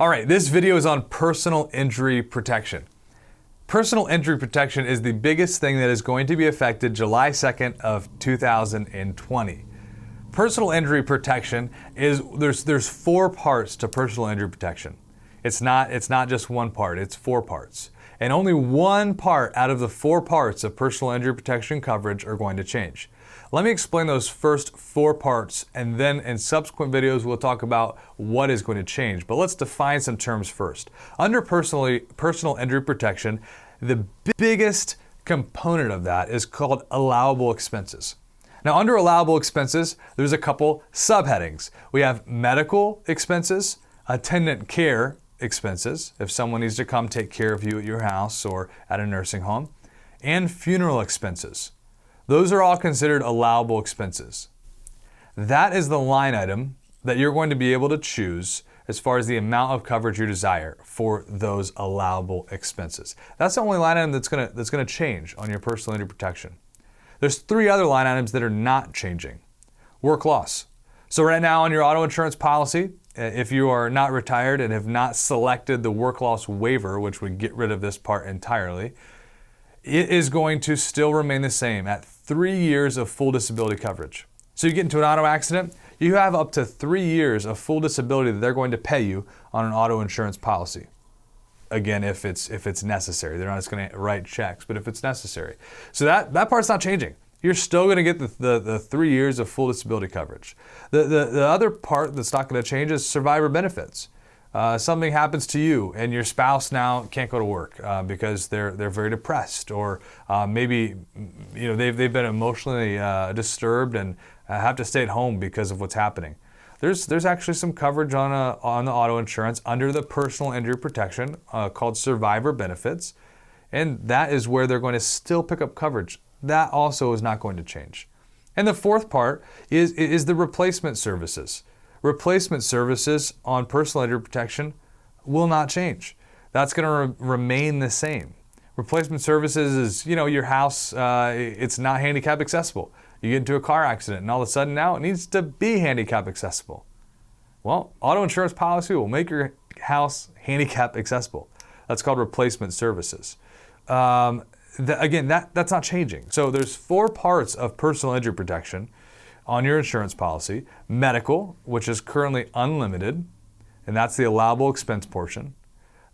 All right, this video is on personal injury protection. Personal injury protection is the biggest thing that is going to be affected July 2nd of 2020. Personal injury protection is, there's four parts to personal injury protection. It's not just one part, it's four parts. And only one part out of the four parts of personal injury protection coverage are going to change. Let me explain those first four parts, and then in subsequent videos we'll talk about what is going to change. But let's define some terms first. Under personal injury protection, the biggest component of that is called allowable expenses. Now, under allowable expenses, there's a couple subheadings. We have medical expenses, attendant care expenses, if someone needs to come take care of you at your house or at a nursing home, and funeral expenses. Those are all considered allowable expenses. That is the line item that you're going to be able to choose as far as the amount of coverage you desire for those allowable expenses. That's the only line item that's gonna change on your personal injury protection. There's three other line items that are not changing. Work loss. So right now on your auto insurance policy, if you are not retired and have not selected the work loss waiver, which would get rid of this part entirely, it is going to still remain the same at 3 years of full disability coverage. So you get into an auto accident, you have up to 3 years of full disability that they're going to pay you on an auto insurance policy. Again, if it's necessary. They're not just going to write checks, but if it's necessary. So that part's not changing. You're still going to get the 3 years of full disability coverage. The other part that's not going to change is survivor benefits. Something happens to you and your spouse now can't go to work because they're very depressed, or maybe they've been emotionally disturbed and have to stay at home because of what's happening. There's actually some coverage on the auto insurance under the personal injury protection called survivor benefits, and that is where they're going to still pick up coverage. That also is not going to change. And the fourth part is the replacement services. Replacement services on personal injury protection will not change. That's going to remain the same. Replacement services is, your house, it's not handicap accessible. You get into a car accident and all of a sudden now it needs to be handicap accessible. Well, auto insurance policy will make your house handicap accessible. That's called replacement services. Again, that's not changing. So there's four parts of personal injury protection on your insurance policy. Medical, which is currently unlimited, and that's the allowable expense portion.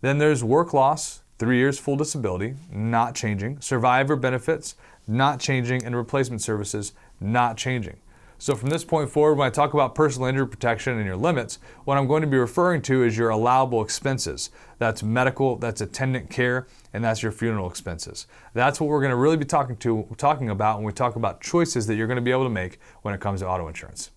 Then there's work loss, 3 years full disability, not changing. Survivor benefits, not changing. And replacement services, not changing. So from this point forward, when I talk about personal injury protection and your limits, what I'm going to be referring to is your allowable expenses. That's medical, that's attendant care, and that's your funeral expenses. That's what we're going to really be talking about when we talk about choices that you're going to be able to make when it comes to auto insurance.